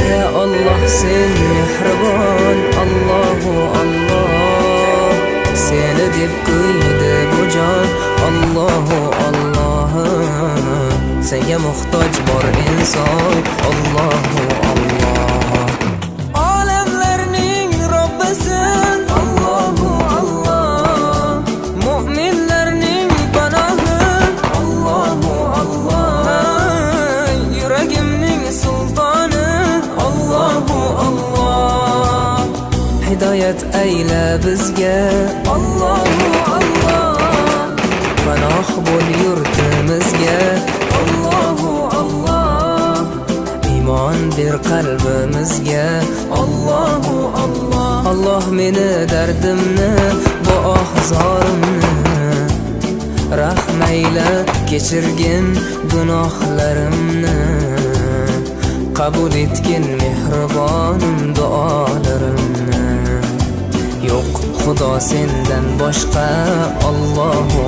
Ya Allah sen mehribon, Allahu Allah. Seni deb ko'ydi bu jon, Allahu Allah. Senga muhtoj bor inson, Allahu Allah. Olamlarning Robbisin, Allahu Allah. Mu'minlarning panohi, Allahu Allah. Yuragimning sultoni, Allahu Allah. Hidoyat ayla bizga, Allahu Allah. Panoh bo'l yurtimizga, Allahu Allah. Iymon ber qalbimizga, Allahu Allah. Allah meni dardimni, bu ohzorimni rahmayla kechirgin gunohlarimni. Qabul etgin mehribonim duolarimni. Yo'q Xudo sendan boshqa, Allahu